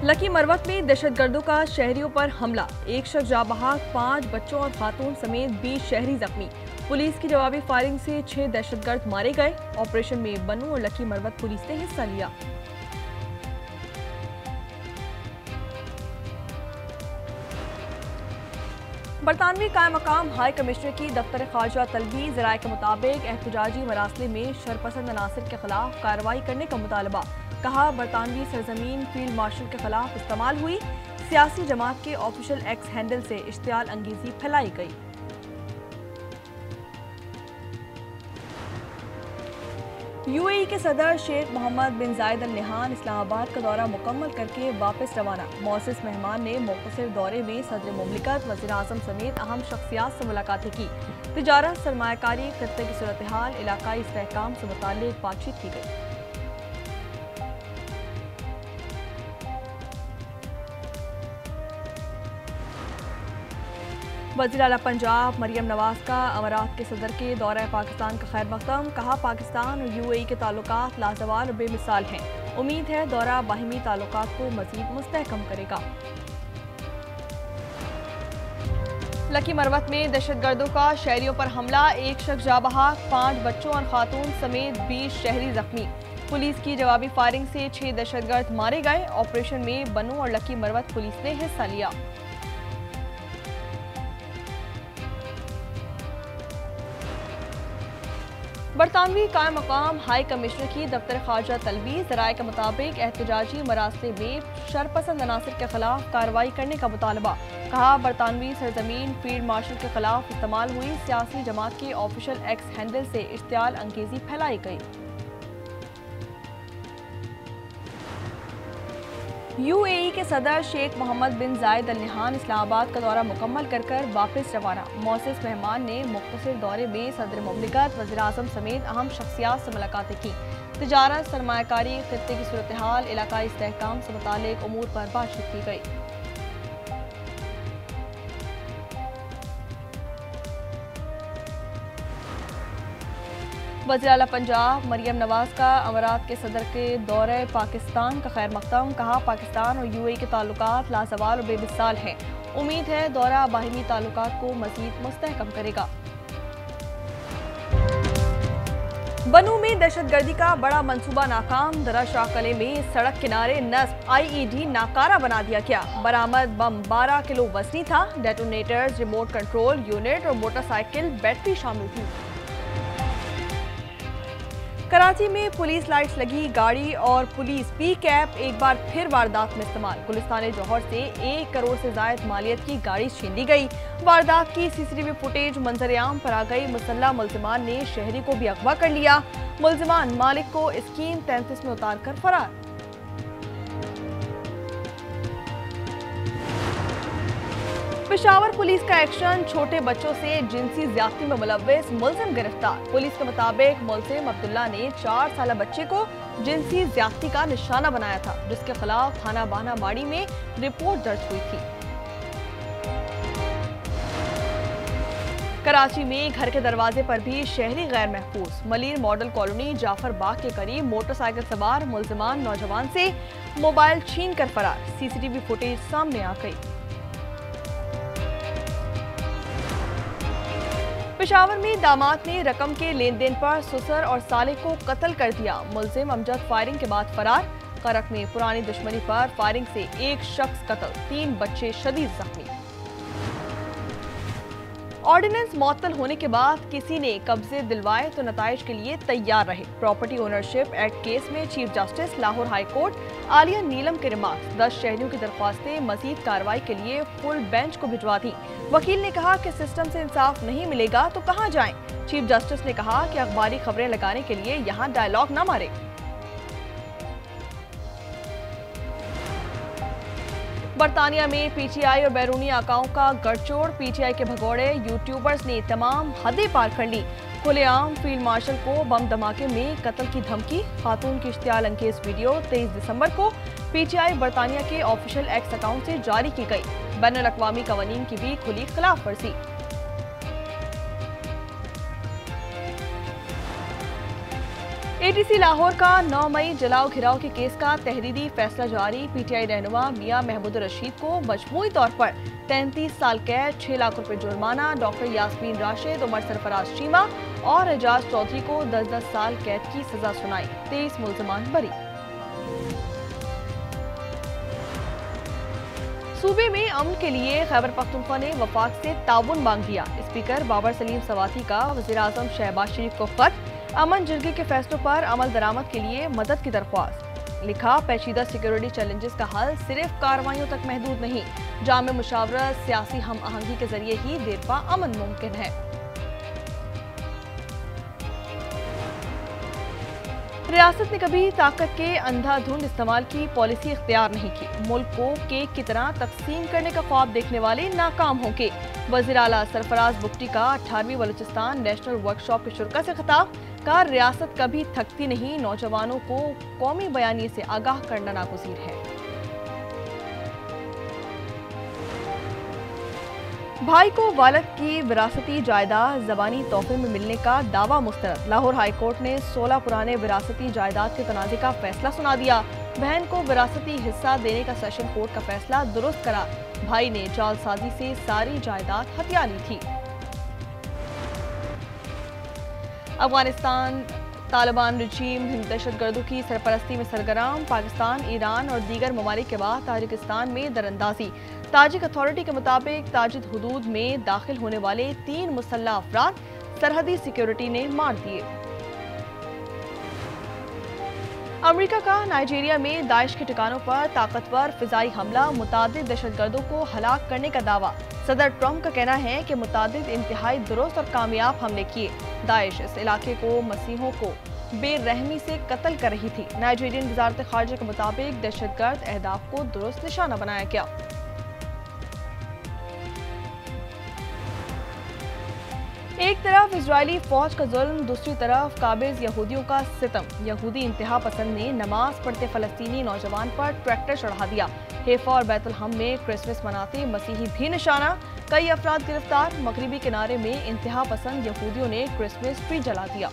Lucky Marwat में दहशतगर्दों का शहरियों पर हमला, एक शख्स जाँ बहक, 5 बच्चों और खातून समेत 20 शहरी जख्मी। पुलिस की जवाबी फायरिंग से 6 दहशतगर्द मारे गए। ऑपरेशन में बनू और लकी मरवत पुलिस ने हिस्सा लिया। बरतानवी कायम मकाम हाई कमिश्नर की दफ्तर खारजा तलबी ज़राए के मुताबिक एहतजाजी मरासले में शरपसंद अनासर के खिलाफ कार्रवाई करने का मुतालबा। कहा, बरतानवी सरजमीन फील्ड मार्शल के खिलाफ इस्तेमाल हुई सियासी जमात के ऑफिशियल एक्स हैंडल से इश्तियाल अंगेजी फैलाई गई। यूएई के सदर शेख मोहम्मद बिन जायद अल नहयान इस्लामाबाद का दौरा मुकम्मल करके वापस रवाना। मौसूस मेहमान ने मुख्तसर दौरे में सदर मुमलिकत, वज़ीर आज़म समेत अहम शख्सियात से मुलाकातें की। तिजारत, सरमायाकारी, खत्ते की सूरत हाल, इलाकाई इस्तेहकाम से मुताल्लिक बातचीत की गई। वज़ीर आला पंजाब मरियम नवाज का अमारात के सदर के दौरा पाकिस्तान का खैर मकदम। कहा, पाकिस्तान और यूएई के ताल्लुकात लाजवाल और बेमिसाल हैं। उम्मीद है दौरा बाहिमी ताल्लुकात को मज़ीद मुस्तहकम करेगा। लकी मरवत में दहशतगर्दों का शहरियों पर हमला, एक शख्स जाँ बहक, 5 बच्चों और खातून समेत 20 शहरी जख्मी। पुलिस की जवाबी फायरिंग से 6 दहशतगर्द मारे गए। ऑपरेशन में बनू और लकी मरवत पुलिस ने हिस्सा लिया। बरतानवी कायम मकाम हाई कमिश्नर की दफ्तर खारजा तलबी ज़राए के मुताबिक एहतजाजी मरासले में शरपसंद अनासर के खिलाफ कार्रवाई करने का मुतालबा। कहा, बरतानवी सरजमीन फील्ड मार्शल के खिलाफ इस्तेमाल हुई सियासी जमात के ऑफिशियल एक्स हैंडल से इश्तियाल अंगेजी फैलाई गई। यूएई के सदर शेख मोहम्मद बिन जायद अल नहयान इस्लामाबाद का दौरा मुकम्मल कर वापस रवाना। मौसूस मेहमान ने मुख्तसर दौरे में सदर मुमलिकत, वज़ीर आज़म समेत अहम शख्सियात से मुलाकातें की। तिजारत, सरमायाकारी, खत्ते की सूरत हाल, इलाकाई इस्तेहकाम से मुताल्लिक उमूर पर बातचीत की गई। वज़ीर आला पंजाब मरियम नवाज का अमारात के सदर के दौरे पाकिस्तान का खैर मकदम। कहा, पाकिस्तान और यूएई के ताल्लुकात लाजवाल और बेमिसाल हैं। उम्मीद है दौरा बाहिमी ताल्लुकात को मज़ीद मुस्तहकम करेगा। बनू में दहशतगर्दी का बड़ा मंसूबा नाकाम। दरा शाहकले में सड़क किनारे नस्ब आईईडी नाकारा बना दिया गया। बरामद बम 12 किलो वजनी था। डेटोनेटर्स, रिमोट कंट्रोल यूनिट और मोटरसाइकिल बैटरी शामिल थी। कराची में पुलिस लाइट्स लगी गाड़ी और पुलिस पी कैप एक बार फिर वारदात में इस्तेमाल। गुलिस्तान जौहर से 1 करोड़ से जायद मालियत की गाड़ी छीन ली गई। वारदात की सीसीटीवी फुटेज मंजर-ए-आम पर आ गई। मुसल्लह मुल्जिमान ने शहरी को भी अगवा कर लिया। मुल्जिमान मालिक को स्कीम 33 में उतार कर फरार। पेशावर पुलिस का एक्शन, छोटे बच्चों से जिनसी ज्यादती में मुलव्विस मुल्जिम गिरफ्तार। पुलिस के मुताबिक मुल्जिम अब्दुल्ला ने 4 साल बच्चे को जिनसी ज्यादती का निशाना बनाया था, जिसके खिलाफ थाना बाना माड़ी में रिपोर्ट दर्ज हुई थी। कराची में घर के दरवाजे पर भी शहरी गैर महफूज। मलिर मॉडल कॉलोनी जाफर बाग के करीब मोटरसाइकिल सवार मुल्जिमान नौजवान से मोबाइल छीन कर फरार। सीसीटीवी फुटेज सामने आ गई। पेशावर में दामाद ने रकम के लेन देन पर ससुर और साले को कत्ल कर दिया। मुल्जिम अमजद फायरिंग के बाद फरार। करक में पुरानी दुश्मनी पर फायरिंग से 1 शख्स कत्ल, 3 बच्चे शदीद जख्मी। ऑर्डिनेंस मुअत्तल होने के बाद किसी ने कब्जे दिलवाए तो नताइज के लिए तैयार रहे। प्रॉपर्टी ओनरशिप एक्ट केस में chief justice Lahore high court Aliya Neelam के रिमार्क्स। 10 शहरियों की दरख्वास्तें मजीद कार्रवाई के लिए फुल बेंच को भिजवा दी। वकील ने कहा कि सिस्टम से इंसाफ नहीं मिलेगा तो कहां जाएं। चीफ जस्टिस ने कहा कि अखबारी खबरें लगाने के लिए यहां डायलॉग न मारे। बरतानिया में पीटीआई और बैरूनी आकाओं का गठजोड़। पीटीआई के भगोड़े यूट्यूबर्स ने तमाम हदें पार कर ली। खुलेआम फील्ड मार्शल को बम धमाके में कत्ल की धमकी। खातून की इश्तियाल अंगेज वीडियो 23 दिसंबर को पीटीआई बरतानिया के ऑफिशियल एक्स अकाउंट से जारी की गई। बैनुल अक़वामी कवानीन की भी खुली खिलाफ वर्जी। एटीसी लाहौर का 9 मई जलाओ घिराव के केस का तहरीरी फैसला जारी। पीटीआई रहनुमा मियां महमूद रशीद को मजमूई तौर पर 33 साल कैद, 6 लाख रुपए जुर्माना। डॉक्टर यास्मीन राशिद, उमर सरफराज चीमा और एजाज चौधरी को 10-10 साल कैद की सजा सुनाई। 23 मुल्जिमान बरी। सूबे में अमन के लिए खैबर पख्तूनख्वा ने वफाक से ताउन मांग लिया। स्पीकर बाबर सलीम सवाती का वज़ीर आज़म शहबाज शरीफ को खत। अमन जिरगे के फैसलों पर अमल दरामद के लिए मदद की दरख्वास्त। लिखा, पेचीदा सिक्योरिटी चैलेंजेस का हल सिर्फ कार्रवाइयों तक महदूद नहीं, जामे मुशावरत, सियासी हम आहंगी के जरिए ही देरपा अमन मुमकिन है। रियासत ने कभी ताकत के अंधाधुंध इस्तेमाल की पॉलिसी इख्तियार नहीं की। मुल्क को केक की तरह तकसीम करने का ख्वाब देखने वाले नाकाम होंगे। वज़ीर आला सरफराज बुगटी का 18वीं बलूचिस्तान नेशनल वर्कशॉप की शुरा से खिताब। का रियासत कभी थकती नहीं, नौजवानों को कौमी बयानी से आगाह करना नागुज़ीर है। भाई को वालिद की विरासती जायदाद ज़बानी तोहफे में मिलने का दावा मुस्तरद। लाहौर हाई कोर्ट ने 16 पुराने विरासती जायदाद के तनाज़े का फैसला सुना दिया। बहन को विरासती हिस्सा देने का सेशन कोर्ट का फैसला दुरुस्त करा। भाई ने जालसाजी से सारी जायदाद हथिया ली थी। अफगानिस्तान तालिबान रजीम दहशतगर्दों की सरपरस्ती में सरगर्म। पाकिस्तान, ईरान और दीगर ममालिक के बाद ताजिकिस्तान में दरअंदाजी। ताजिक अथॉरिटी के मुताबिक ताजिक हुदूद में दाखिल होने वाले 3 मुसल्लह अफराद सरहदी सिक्योरिटी ने मार दिए। अमेरिका का नाइजीरिया में दाइश के ठिकानों पर ताकतवर फिजाई हमला, मुतादिद दहशतगर्दों को हलाक करने का दावा। सदर ट्रंप का कहना है कि मुतादिद इंतहाई दुरुस्त और कामयाब हमले किए। दाइश इस इलाके को मसीहों को बेरहमी से कत्ल कर रही थी। नाइजीरियन वजारत खारजा के मुताबिक दहशतगर्द अहदाफ को दुरुस्त निशाना बनाया गया। एक तरफ इजरायली फौज का जुल्म, दूसरी तरफ काबिज यहूदियों का सितम। यहूदी इंतहा पसंद ने नमाज पढ़ते फलस्तीनी नौजवान पर ट्रैक्टर चढ़ा दिया। हेफा और बैतुलहम में क्रिसमस मनाते मसीही भी निशाना। कई अफराद गिरफ्तार। मगरिबी किनारे में इंतहा पसंद यहूदियों ने क्रिसमस ट्री जला दिया।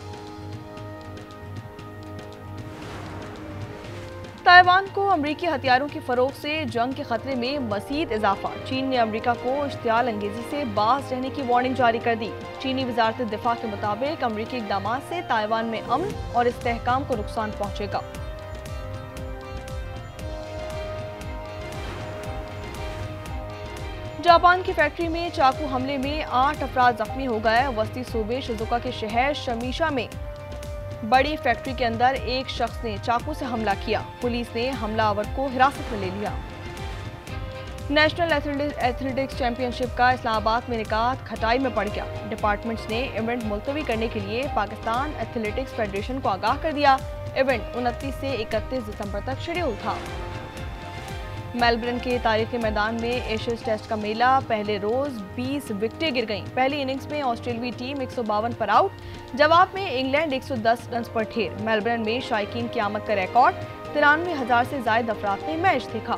ताइवान को अमरीकी हथियारों की फरोख्त से जंग के खतरे में मज़ीद इजाफा। चीन ने अमरीका को इश्तियाल अंगेजी से बाज रहने की वार्निंग जारी कर दी। चीनी वजारत दिफा के मुताबिक अमरीकी इक़दाम से ताइवान में अमन और इस्तेहकाम को नुकसान पहुंचेगा। जापान की फैक्ट्री में चाकू हमले में 8 अफराद जख्मी हो गए। वस्ती सूबे शिजुका के शहर शमीशा में बड़ी फैक्ट्री के अंदर एक शख्स ने चाकू से हमला किया। पुलिस ने हमलावर को हिरासत में ले लिया। नेशनल एथलेटिक्स चैंपियनशिप का इस्लामाबाद में निकात खटाई में पड़ गया। डिपार्टमेंट्स ने इवेंट मुलतवी करने के लिए पाकिस्तान एथलेटिक्स फेडरेशन को आगाह कर दिया। इवेंट 29 से 31 दिसंबर तक शेड्यूल था। मेलबर्न के तारीखी मैदान में एशेज टेस्ट का मेला। पहले रोज 20 विकेटें गिर गईं। पहली इनिंग्स में ऑस्ट्रेलियाई टीम 152 पर आउट। जवाब में इंग्लैंड 110 रन पर ढेर। मेलबर्न में शायकीन की आमद का रिकॉर्ड। 93,000 से ज्यादा अफराद ने मैच देखा।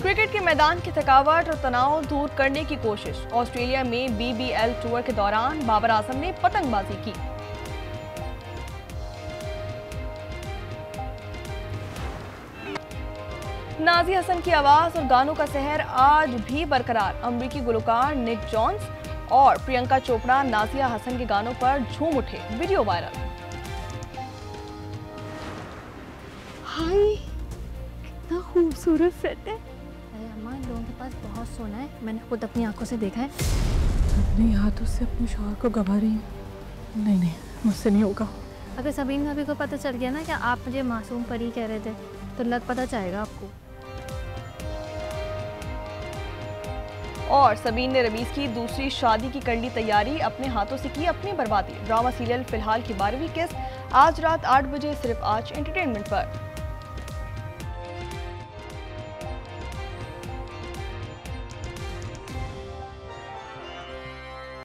क्रिकेट के मैदान की थकावट और तनाव दूर करने की कोशिश। ऑस्ट्रेलिया में BBL टूर के दौरान बाबर आजम ने पतंगबाजी की। नाज़िया हसन की आवाज और गानों का सहर आज भी बरकरार। अमरीकी गुलकार निक जोन्स और प्रियंका चोपड़ा नाज़िया हसन के गानों पर झूम उठे। Video viral. हाय, कितना खूबसूरत सेट है। अरे अम्मा, इन लोगों के पास बहुत सोना है, मैंने खुद अपनी आंखों से देखा है। अपने हाथों से अपने शौहर को गवा रही हूँ। नहीं, मुझसे नहीं होगा। अगर सबीन भाभी को पता चल गया ना कि आप मुझे मासूम परी कह रहे थे, तो लग पता जाएगा आपको। और सबीन ने रमीज की दूसरी शादी की कर ली तैयारी। अपने हाथों से की अपनी बर्बादी। ड्रामा सीरियल फिलहाल की 12वीं किस्त आज रात 8 बजे सिर्फ आज एंटरटेनमेंट पर।